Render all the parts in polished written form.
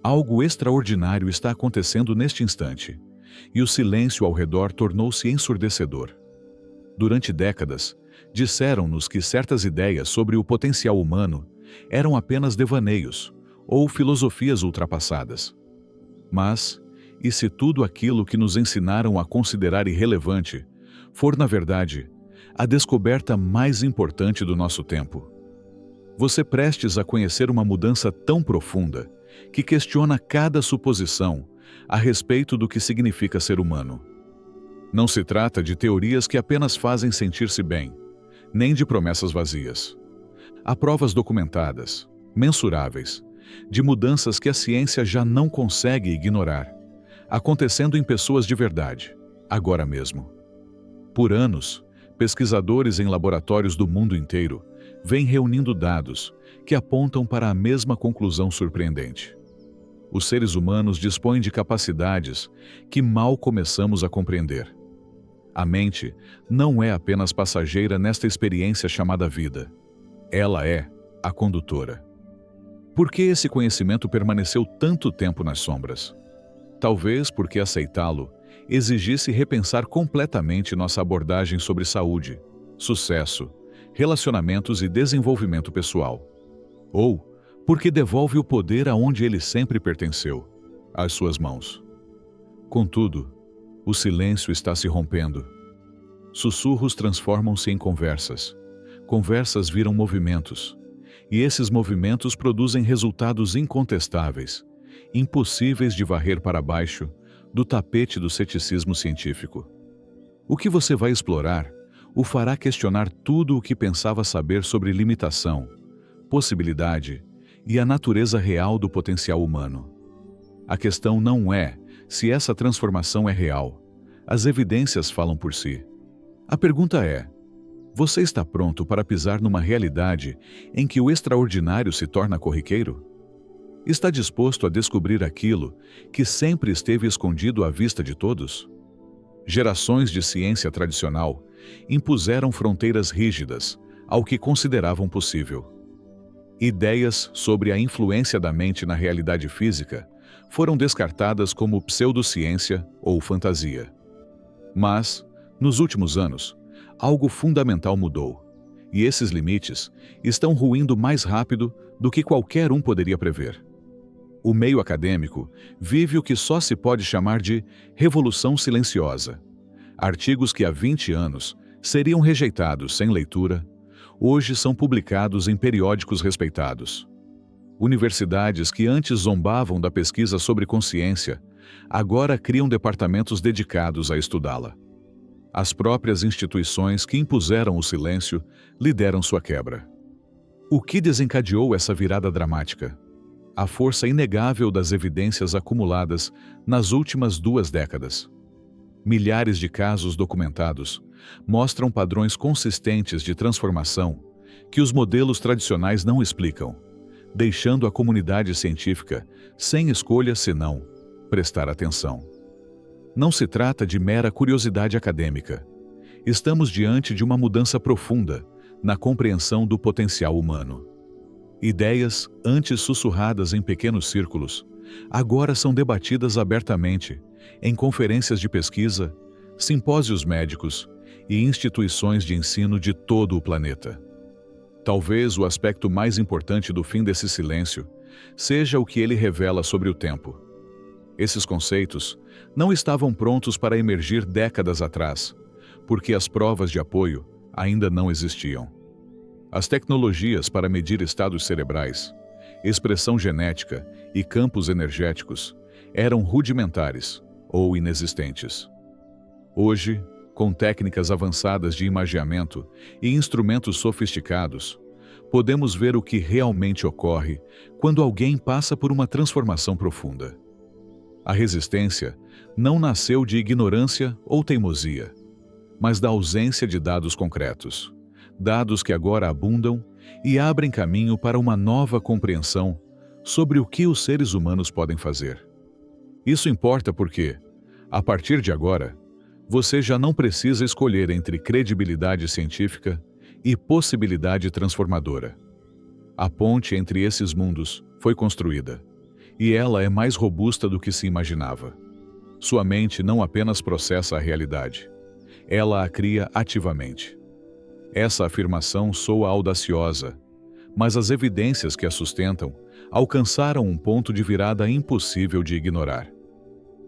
Algo extraordinário está acontecendo neste instante, e o silêncio ao redor tornou-se ensurdecedor. Durante décadas, disseram-nos que certas ideias sobre o potencial humano eram apenas devaneios ou filosofias ultrapassadas. Mas, e se tudo aquilo que nos ensinaram a considerar irrelevante for, na verdade, a descoberta mais importante do nosso tempo? Você prestes a conhecer uma mudança tão profunda que questiona cada suposição a respeito do que significa ser humano. Não se trata de teorias que apenas fazem sentir-se bem, nem de promessas vazias. Há provas documentadas, mensuráveis, de mudanças que a ciência já não consegue ignorar, acontecendo em pessoas de verdade, agora mesmo. Por anos, pesquisadores em laboratórios do mundo inteiro vêm reunindo dados que apontam para a mesma conclusão surpreendente. Os seres humanos dispõem de capacidades que mal começamos a compreender. A mente não é apenas passageira nesta experiência chamada vida. Ela é a condutora. Por que esse conhecimento permaneceu tanto tempo nas sombras? Talvez porque aceitá-lo exigisse repensar completamente nossa abordagem sobre saúde, sucesso, relacionamentos e desenvolvimento pessoal. Ou porque devolve o poder aonde ele sempre pertenceu, às suas mãos. Contudo, o silêncio está se rompendo. Sussurros transformam-se em conversas. Conversas viram movimentos. E esses movimentos produzem resultados incontestáveis, impossíveis de varrer para baixo do tapete do ceticismo científico. O que você vai explorar o fará questionar tudo o que pensava saber sobre limitação, possibilidade e a natureza real do potencial humano. A questão não é se essa transformação é real. As evidências falam por si. A pergunta é: você está pronto para pisar numa realidade em que o extraordinário se torna corriqueiro? Está disposto a descobrir aquilo que sempre esteve escondido à vista de todos? Gerações de ciência tradicional impuseram fronteiras rígidas ao que consideravam possível. Ideias sobre a influência da mente na realidade física foram descartadas como pseudociência ou fantasia. Mas, nos últimos anos, algo fundamental mudou, e esses limites estão ruindo mais rápido do que qualquer um poderia prever. O meio acadêmico vive o que só se pode chamar de revolução silenciosa. Artigos que há 20 anos seriam rejeitados sem leitura, hoje são publicados em periódicos respeitados. Universidades que antes zombavam da pesquisa sobre consciência, agora criam departamentos dedicados a estudá-la. As próprias instituições que impuseram o silêncio lideram sua quebra. O que desencadeou essa virada dramática? A força inegável das evidências acumuladas nas últimas 2 décadas. Milhares de casos documentados mostram padrões consistentes de transformação que os modelos tradicionais não explicam, deixando a comunidade científica sem escolha senão prestar atenção. Não se trata de mera curiosidade acadêmica. Estamos diante de uma mudança profunda na compreensão do potencial humano. Ideias, antes sussurradas em pequenos círculos, agora são debatidas abertamente em conferências de pesquisa, simpósios médicos e instituições de ensino de todo o planeta. Talvez o aspecto mais importante do fim desse silêncio seja o que ele revela sobre o tempo. Esses conceitos não estavam prontos para emergir décadas atrás, porque as provas de apoio ainda não existiam. As tecnologias para medir estados cerebrais, expressão genética e campos energéticos eram rudimentares ou inexistentes. Hoje, com técnicas avançadas de imageamento e instrumentos sofisticados, podemos ver o que realmente ocorre quando alguém passa por uma transformação profunda. A resistência não nasceu de ignorância ou teimosia, mas da ausência de dados concretos. Dados que agora abundam e abrem caminho para uma nova compreensão sobre o que os seres humanos podem fazer. Isso importa porque, a partir de agora, você já não precisa escolher entre credibilidade científica e possibilidade transformadora. A ponte entre esses mundos foi construída, E ela é mais robusta do que se imaginava. Sua mente não apenas processa a realidade, ela a cria ativamente. Essa afirmação soa audaciosa, mas as evidências que a sustentam alcançaram um ponto de virada impossível de ignorar.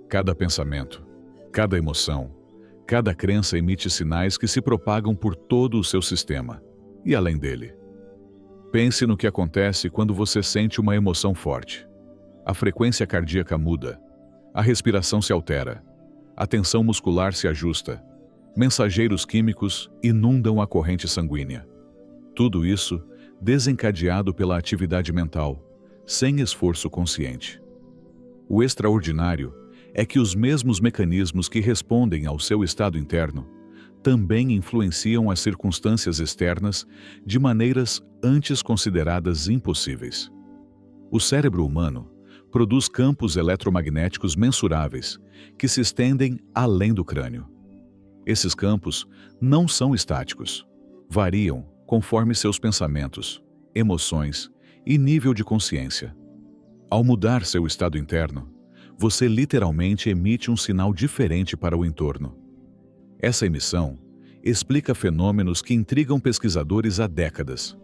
Cada pensamento, cada emoção, cada crença emite sinais que se propagam por todo o seu sistema, e além dele. Pense no que acontece quando você sente uma emoção forte. A frequência cardíaca muda, a respiração se altera, a tensão muscular se ajusta, mensageiros químicos inundam a corrente sanguínea. Tudo isso desencadeado pela atividade mental, sem esforço consciente. O extraordinário é que os mesmos mecanismos que respondem ao seu estado interno também influenciam as circunstâncias externas de maneiras antes consideradas impossíveis. O cérebro humano produz campos eletromagnéticos mensuráveis que se estendem além do crânio. Esses campos não são estáticos, variam conforme seus pensamentos, emoções e nível de consciência. Ao mudar seu estado interno, você literalmente emite um sinal diferente para o entorno. Essa emissão explica fenômenos que intrigam pesquisadores há décadas.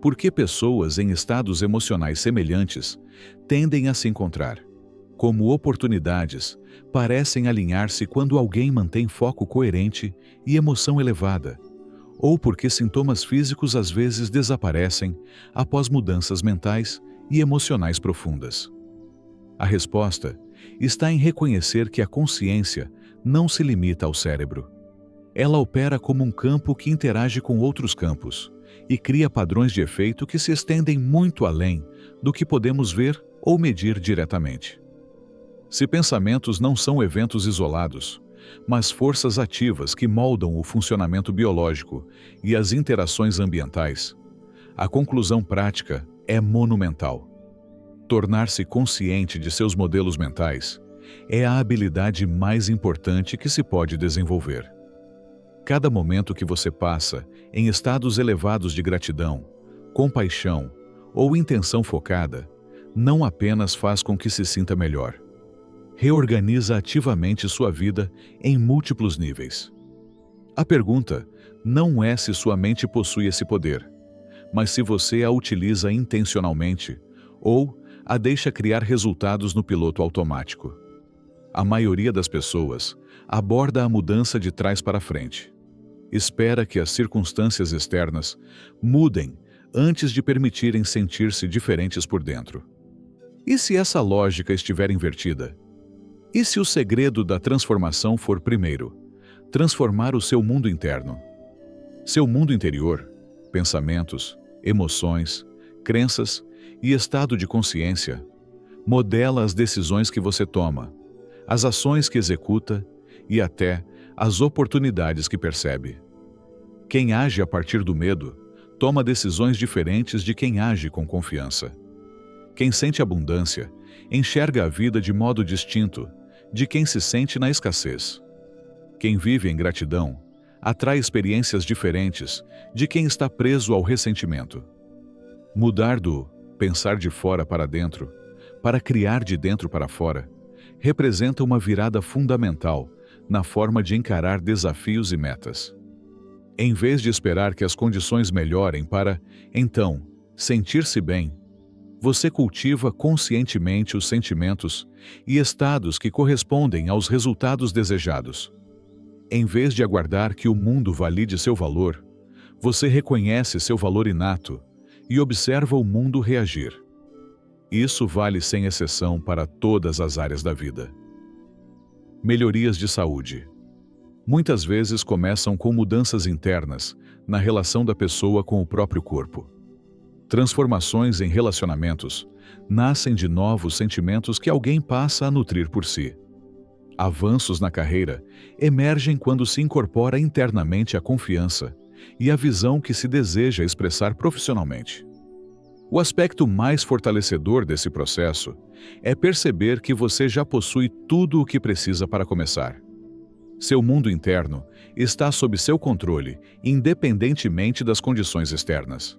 Por que pessoas em estados emocionais semelhantes tendem a se encontrar? Como oportunidades parecem alinhar-se quando alguém mantém foco coerente e emoção elevada, ou porque sintomas físicos às vezes desaparecem após mudanças mentais e emocionais profundas. A resposta está em reconhecer que a consciência não se limita ao cérebro. Ela opera como um campo que interage com outros campos e cria padrões de efeito que se estendem muito além do que podemos ver ou medir diretamente. Se pensamentos não são eventos isolados, mas forças ativas que moldam o funcionamento biológico e as interações ambientais, a conclusão prática é monumental. Tornar-se consciente de seus modelos mentais é a habilidade mais importante que se pode desenvolver. Cada momento que você passa em estados elevados de gratidão, compaixão ou intenção focada, não apenas faz com que se sinta melhor. Reorganiza ativamente sua vida em múltiplos níveis. A pergunta não é se sua mente possui esse poder, mas se você a utiliza intencionalmente ou a deixa criar resultados no piloto automático. A maioria das pessoas aborda a mudança de trás para frente. Espera que as circunstâncias externas mudem antes de permitirem sentir-se diferentes por dentro. E se essa lógica estiver invertida? E se o segredo da transformação for, primeiro, transformar o seu mundo interno? Seu mundo interior, pensamentos, emoções, crenças e estado de consciência, modela as decisões que você toma, as ações que executa e até as oportunidades que percebe. Quem age a partir do medo toma decisões diferentes de quem age com confiança. Quem sente abundância enxerga a vida de modo distinto de quem se sente na escassez. Quem vive em gratidão atrai experiências diferentes de quem está preso ao ressentimento. Mudar do pensar de fora para dentro para criar de dentro para fora representa uma virada fundamental na forma de encarar desafios e metas. Em vez de esperar que as condições melhorem para, então, sentir-se bem, você cultiva conscientemente os sentimentos e estados que correspondem aos resultados desejados. Em vez de aguardar que o mundo valide seu valor, você reconhece seu valor inato e observa o mundo reagir. Isso vale sem exceção para todas as áreas da vida. Melhorias de saúde. Muitas vezes começam com mudanças internas na relação da pessoa com o próprio corpo. Transformações em relacionamentos nascem de novos sentimentos que alguém passa a nutrir por si. Avanços na carreira emergem quando se incorpora internamente a confiança e a visão que se deseja expressar profissionalmente. O aspecto mais fortalecedor desse processo é perceber que você já possui tudo o que precisa para começar. Seu mundo interno está sob seu controle, independentemente das condições externas.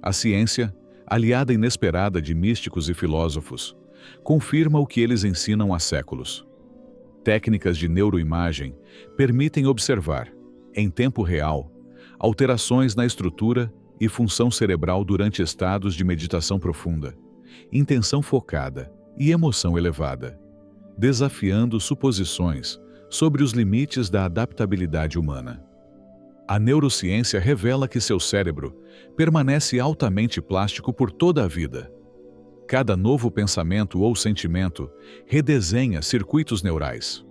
A ciência, aliada inesperada de místicos e filósofos, confirma o que eles ensinam há séculos. Técnicas de neuroimagem permitem observar, em tempo real, alterações na estrutura e função cerebral durante estados de meditação profunda, intenção focada e emoção elevada, desafiando suposições sobre os limites da adaptabilidade humana. A neurociência revela que seu cérebro permanece altamente plástico por toda a vida. Cada novo pensamento ou sentimento redesenha circuitos neurais.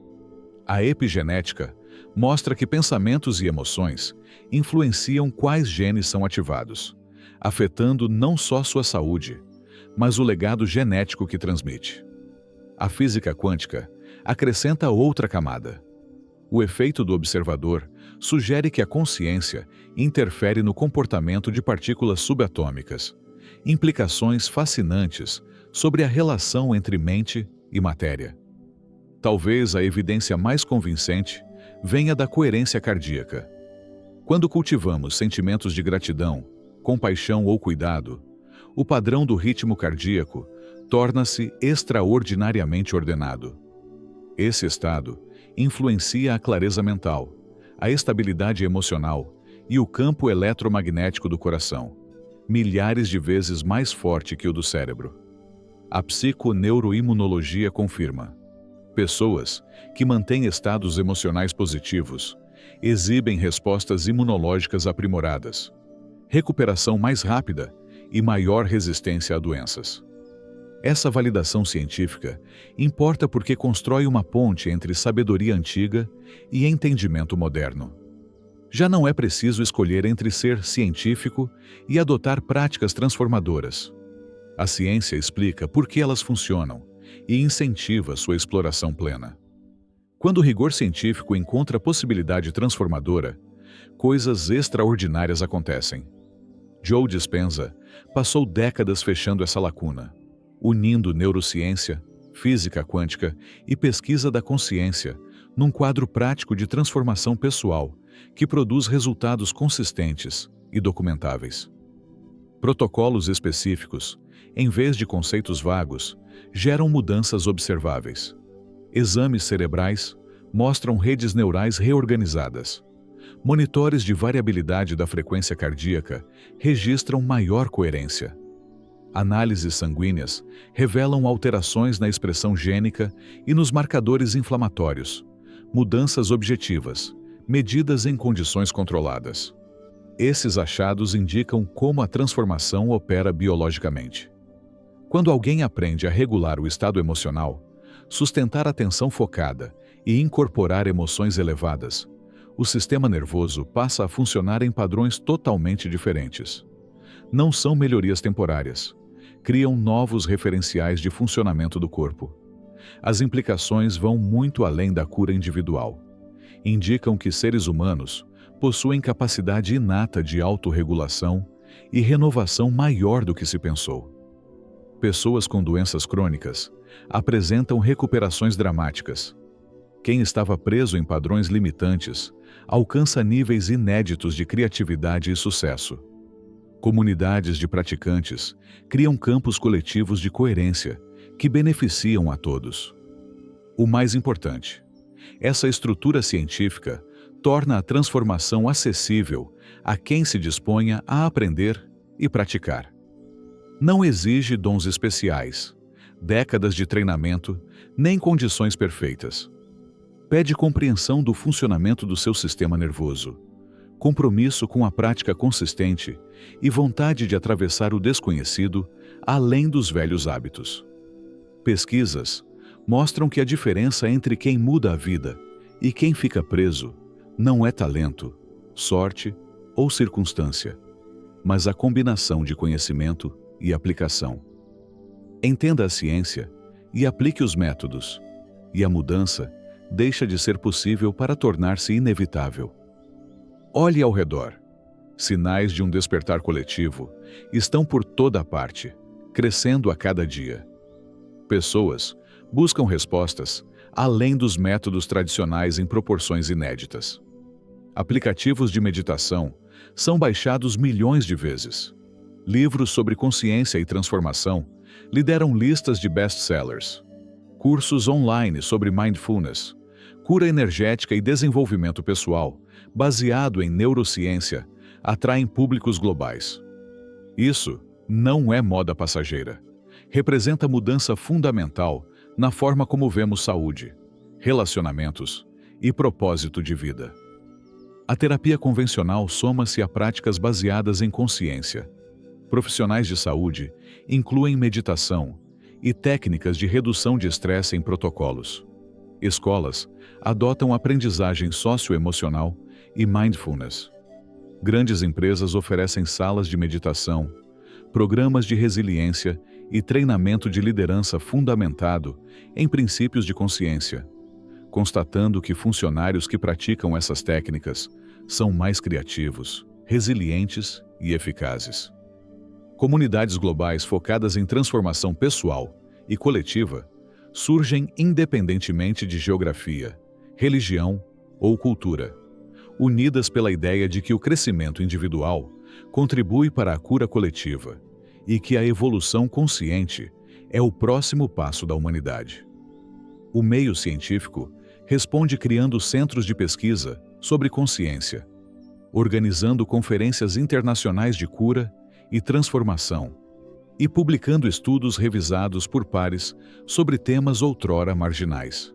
A epigenética mostra que pensamentos e emoções influenciam quais genes são ativados, afetando não só sua saúde, mas o legado genético que transmite. A física quântica acrescenta outra camada. O efeito do observador sugere que a consciência interfere no comportamento de partículas subatômicas, implicações fascinantes sobre a relação entre mente e matéria. Talvez a evidência mais convincente venha da coerência cardíaca. Quando cultivamos sentimentos de gratidão, compaixão ou cuidado, o padrão do ritmo cardíaco torna-se extraordinariamente ordenado. Esse estado influencia a clareza mental, a estabilidade emocional e o campo eletromagnético do coração, milhares de vezes mais forte que o do cérebro. A psiconeuroimunologia confirma. Pessoas que mantêm estados emocionais positivos exibem respostas imunológicas aprimoradas, recuperação mais rápida e maior resistência a doenças. Essa validação científica importa porque constrói uma ponte entre sabedoria antiga e entendimento moderno. Já não é preciso escolher entre ser científico e adotar práticas transformadoras. A ciência explica por que elas funcionam e incentiva sua exploração plena. Quando o rigor científico encontra possibilidade transformadora, coisas extraordinárias acontecem. Joe Dispenza passou décadas fechando essa lacuna, unindo neurociência, física quântica e pesquisa da consciência num quadro prático de transformação pessoal que produz resultados consistentes e documentáveis. Protocolos específicos, em vez de conceitos vagos, geram mudanças observáveis. Exames cerebrais mostram redes neurais reorganizadas. Monitores de variabilidade da frequência cardíaca registram maior coerência. Análises sanguíneas revelam alterações na expressão gênica e nos marcadores inflamatórios, mudanças objetivas, medidas em condições controladas. Esses achados indicam como a transformação opera biologicamente. Quando alguém aprende a regular o estado emocional, sustentar atenção focada e incorporar emoções elevadas, o sistema nervoso passa a funcionar em padrões totalmente diferentes. Não são melhorias temporárias. Criam novos referenciais de funcionamento do corpo. As implicações vão muito além da cura individual. Indicam que seres humanos possuem capacidade inata de autorregulação e renovação maior do que se pensou. Pessoas com doenças crônicas apresentam recuperações dramáticas. Quem estava preso em padrões limitantes alcança níveis inéditos de criatividade e sucesso. Comunidades de praticantes criam campos coletivos de coerência que beneficiam a todos. O mais importante, essa estrutura científica torna a transformação acessível a quem se disponha a aprender e praticar. Não exige dons especiais, décadas de treinamento, nem condições perfeitas. Pede compreensão do funcionamento do seu sistema nervoso, compromisso com a prática consistente e vontade de atravessar o desconhecido além dos velhos hábitos. Pesquisas mostram que a diferença entre quem muda a vida e quem fica preso não é talento, sorte ou circunstância, mas a combinação de conhecimento e aplicação. Entenda a ciência e aplique os métodos, e a mudança deixa de ser possível para tornar-se inevitável. Olhe ao redor. Sinais de um despertar coletivo estão por toda parte, crescendo a cada dia. Pessoas buscam respostas além dos métodos tradicionais em proporções inéditas. Aplicativos de meditação são baixados milhões de vezes. Livros sobre consciência e transformação Lideram listas de best-sellers. Cursos online sobre mindfulness, cura energética e desenvolvimento pessoal, baseado em neurociência, atraem públicos globais. Isso não é moda passageira. Representa mudança fundamental na forma como vemos saúde, relacionamentos e propósito de vida. A terapia convencional soma-se a práticas baseadas em consciência. Profissionais de saúde incluem meditação e técnicas de redução de estresse em protocolos. Escolas adotam aprendizagem socioemocional e mindfulness. Grandes empresas oferecem salas de meditação, programas de resiliência e treinamento de liderança fundamentado em princípios de consciência, constatando que funcionários que praticam essas técnicas são mais criativos, resilientes e eficazes. Comunidades globais focadas em transformação pessoal e coletiva surgem independentemente de geografia, religião ou cultura, unidas pela ideia de que o crescimento individual contribui para a cura coletiva e que a evolução consciente é o próximo passo da humanidade. O meio científico responde criando centros de pesquisa sobre consciência, organizando conferências internacionais de cura e transformação, e publicando estudos revisados por pares sobre temas outrora marginais.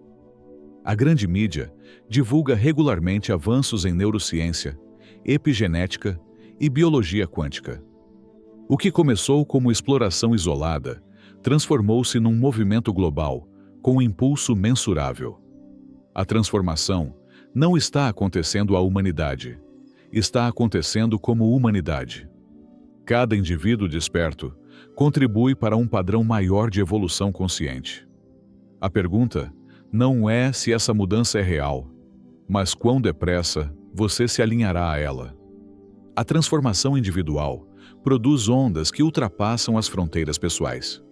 A grande mídia divulga regularmente avanços em neurociência, epigenética e biologia quântica. O que começou como exploração isolada transformou-se num movimento global com um impulso mensurável. A transformação não está acontecendo à humanidade, está acontecendo como humanidade. Cada indivíduo desperto contribui para um padrão maior de evolução consciente. A pergunta não é se essa mudança é real, mas quão depressa você se alinhará a ela. A transformação individual produz ondas que ultrapassam as fronteiras pessoais.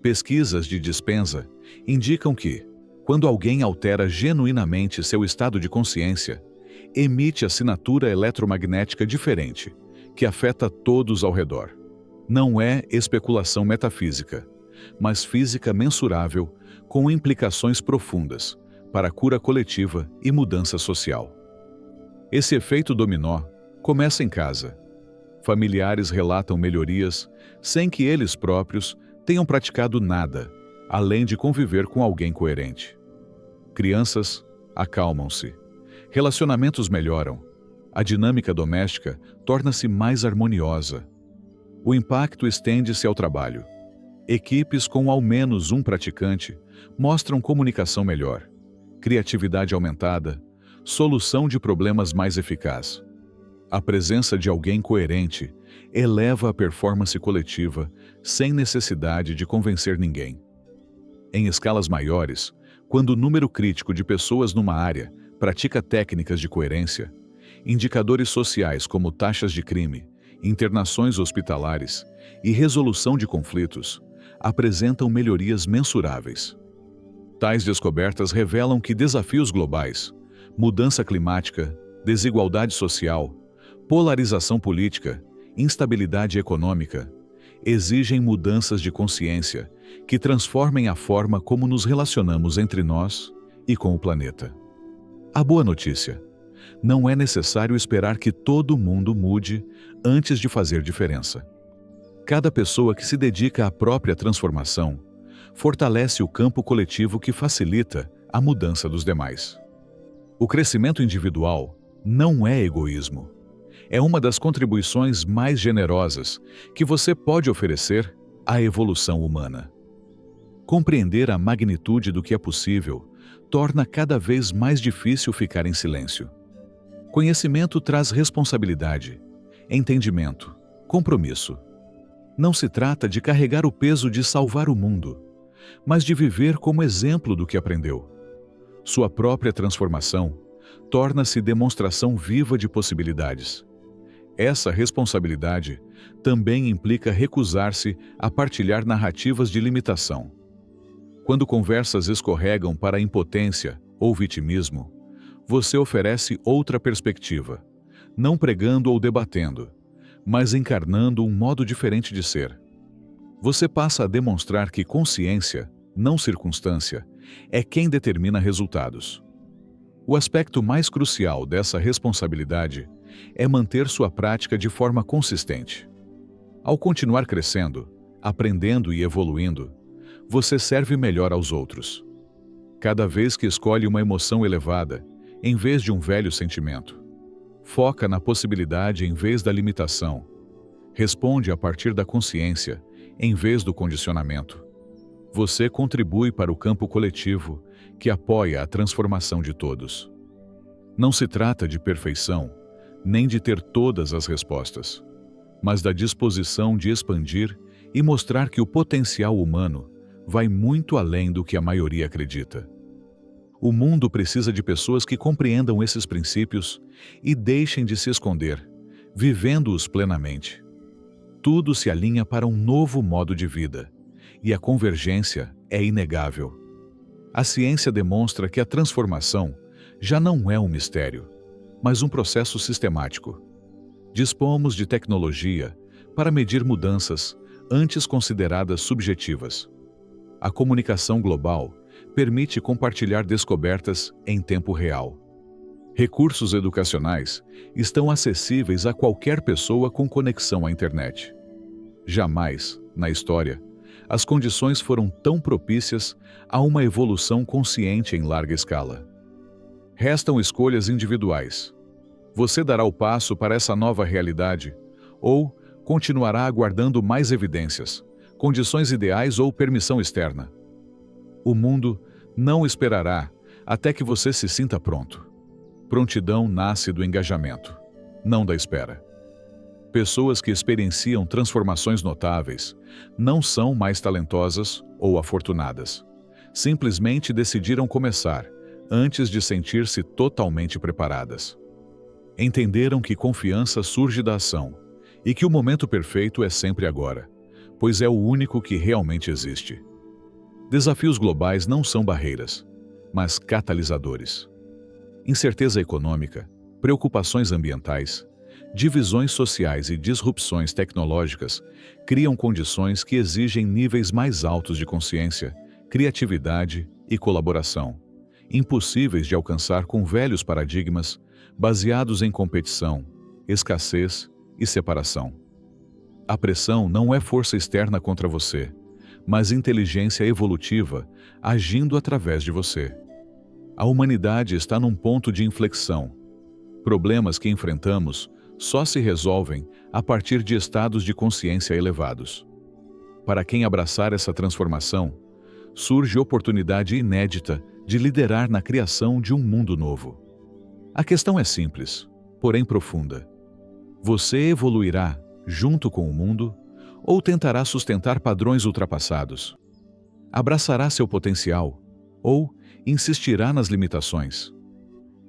Pesquisas de Dispenza indicam que, quando alguém altera genuinamente seu estado de consciência, emite assinatura eletromagnética diferente, que afeta todos ao redor. Não é especulação metafísica, mas física mensurável com implicações profundas para a cura coletiva e mudança social. Esse efeito dominó começa em casa. Familiares relatam melhorias sem que eles próprios tenham praticado nada, além de conviver com alguém coerente. Crianças acalmam-se. Relacionamentos melhoram. A dinâmica doméstica torna-se mais harmoniosa. O impacto estende-se ao trabalho. Equipes com ao menos um praticante mostram comunicação melhor, criatividade aumentada, solução de problemas mais eficaz. A presença de alguém coerente eleva a performance coletiva sem necessidade de convencer ninguém. Em escalas maiores, quando o número crítico de pessoas numa área pratica técnicas de coerência, indicadores sociais como taxas de crime, internações hospitalares e resolução de conflitos apresentam melhorias mensuráveis. Tais descobertas revelam que desafios globais, mudança climática, desigualdade social, polarização política, instabilidade econômica, exigem mudanças de consciência que transformem a forma como nos relacionamos entre nós e com o planeta. A boa notícia: não é necessário esperar que todo mundo mude antes de fazer diferença. Cada pessoa que se dedica à própria transformação fortalece o campo coletivo que facilita a mudança dos demais. O crescimento individual não é egoísmo. É uma das contribuições mais generosas que você pode oferecer à evolução humana. Compreender a magnitude do que é possível torna cada vez mais difícil ficar em silêncio. Conhecimento traz responsabilidade, entendimento, compromisso. Não se trata de carregar o peso de salvar o mundo, mas de viver como exemplo do que aprendeu. Sua própria transformação torna-se demonstração viva de possibilidades. Essa responsabilidade também implica recusar-se a partilhar narrativas de limitação. Quando conversas escorregam para a impotência ou vitimismo, você oferece outra perspectiva, não pregando ou debatendo, mas encarnando um modo diferente de ser. Você passa a demonstrar que consciência, não circunstância, é quem determina resultados. O aspecto mais crucial dessa responsabilidade é manter sua prática de forma consistente. Ao continuar crescendo, aprendendo e evoluindo, você serve melhor aos outros. Cada vez que escolhe uma emoção elevada, em vez de um velho sentimento, foca na possibilidade em vez da limitação, responde a partir da consciência, em vez do condicionamento. Você contribui para o campo coletivo, que apoia a transformação de todos. Não se trata de perfeição, nem de ter todas as respostas, mas da disposição de expandir e mostrar que o potencial humano vai muito além do que a maioria acredita. O mundo precisa de pessoas que compreendam esses princípios e deixem de se esconder, vivendo-os plenamente. Tudo se alinha para um novo modo de vida, e a convergência é inegável. A ciência demonstra que a transformação já não é um mistério, mas um processo sistemático. Dispomos de tecnologia para medir mudanças antes consideradas subjetivas. A comunicação global permite compartilhar descobertas em tempo real. Recursos educacionais estão acessíveis a qualquer pessoa com conexão à internet. Jamais, na história, as condições foram tão propícias a uma evolução consciente em larga escala. Restam escolhas individuais. Você dará o passo para essa nova realidade ou continuará aguardando mais evidências, condições ideais ou permissão externa? O mundo não esperará até que você se sinta pronto. Prontidão nasce do engajamento, não da espera. Pessoas que experienciam transformações notáveis não são mais talentosas ou afortunadas. Simplesmente decidiram começar, antes de sentir-se totalmente preparadas. Entenderam que confiança surge da ação e que o momento perfeito é sempre agora, pois é o único que realmente existe. Desafios globais não são barreiras, mas catalisadores. Incerteza econômica, preocupações ambientais, divisões sociais e disrupções tecnológicas criam condições que exigem níveis mais altos de consciência, criatividade e colaboração, impossíveis de alcançar com velhos paradigmas baseados em competição, escassez e separação. A pressão não é força externa contra você, mas inteligência evolutiva agindo através de você. A humanidade está num ponto de inflexão. Problemas que enfrentamos só se resolvem a partir de estados de consciência elevados. Para quem abraçar essa transformação, surge oportunidade inédita de liderar na criação de um mundo novo. A questão é simples, porém profunda. Você evoluirá junto com o mundo ou tentará sustentar padrões ultrapassados? Abraçará seu potencial ou insistirá nas limitações?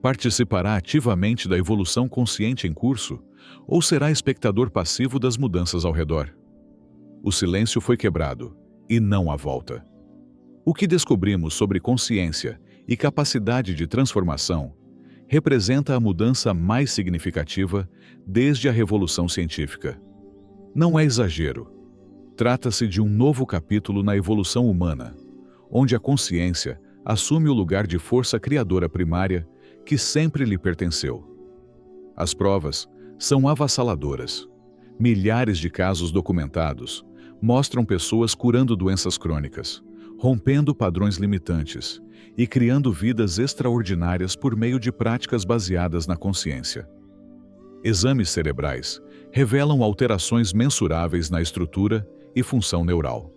Participará ativamente da evolução consciente em curso ou será espectador passivo das mudanças ao redor? O silêncio foi quebrado e não há volta. O que descobrimos sobre consciência e capacidade de transformação representa a mudança mais significativa desde a Revolução Científica. Não é exagero. Trata-se de um novo capítulo na evolução humana, onde a consciência assume o lugar de força criadora primária que sempre lhe pertenceu. As provas são avassaladoras. Milhares de casos documentados mostram pessoas curando doenças crônicas, rompendo padrões limitantes e criando vidas extraordinárias por meio de práticas baseadas na consciência. Exames cerebrais revelam alterações mensuráveis na estrutura e função neural.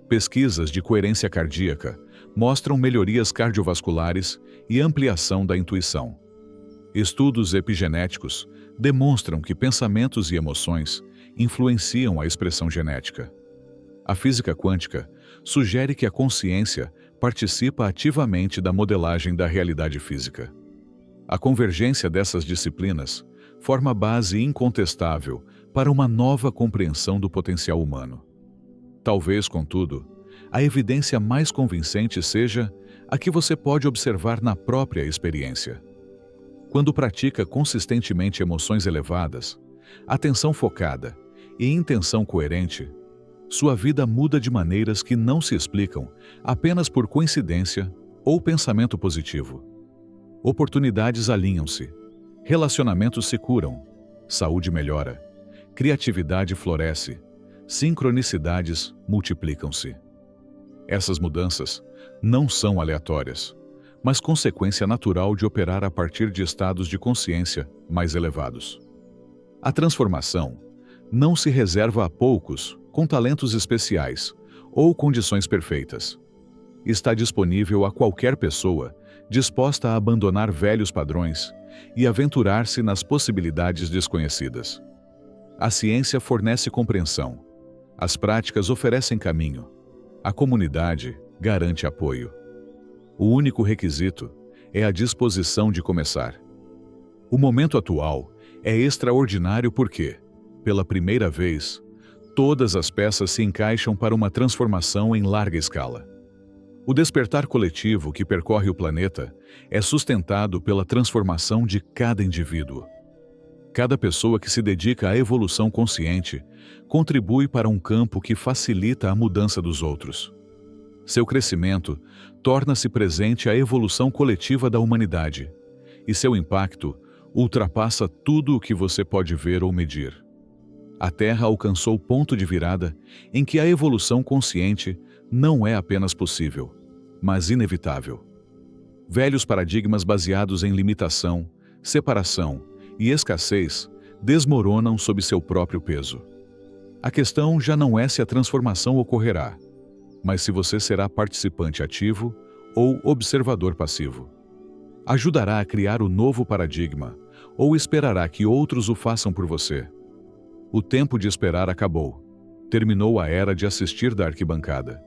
Pesquisas de coerência cardíaca mostram melhorias cardiovasculares e ampliação da intuição. Estudos epigenéticos demonstram que pensamentos e emoções influenciam a expressão genética. A física quântica sugere que a consciência participa ativamente da modelagem da realidade física. A convergência dessas disciplinas forma base incontestável para uma nova compreensão do potencial humano. Talvez, contudo, a evidência mais convincente seja a que você pode observar na própria experiência. Quando pratica consistentemente emoções elevadas, atenção focada e intenção coerente, sua vida muda de maneiras que não se explicam apenas por coincidência ou pensamento positivo. Oportunidades alinham-se, relacionamentos se curam, saúde melhora, criatividade floresce, sincronicidades multiplicam-se. Essas mudanças não são aleatórias, mas consequência natural de operar a partir de estados de consciência mais elevados. A transformação não se reserva a poucos com talentos especiais ou condições perfeitas. Está disponível a qualquer pessoa disposta a abandonar velhos padrões e aventurar-se nas possibilidades desconhecidas. A ciência fornece compreensão, as práticas oferecem caminho, a comunidade garante apoio. O único requisito é a disposição de começar. O momento atual é extraordinário porque, pela primeira vez, todas as peças se encaixam para uma transformação em larga escala. O despertar coletivo que percorre o planeta é sustentado pela transformação de cada indivíduo. Cada pessoa que se dedica à evolução consciente contribui para um campo que facilita a mudança dos outros. Seu crescimento torna-se presente à evolução coletiva da humanidade, e seu impacto ultrapassa tudo o que você pode ver ou medir. A Terra alcançou o ponto de virada em que a evolução consciente não é apenas possível, mas inevitável. Velhos paradigmas baseados em limitação, separação e escassez desmoronam sob seu próprio peso. A questão já não é se a transformação ocorrerá, mas se você será participante ativo ou observador passivo. Ajudará a criar o novo paradigma ou esperará que outros o façam por você? O tempo de esperar acabou. Terminou a era de assistir da arquibancada.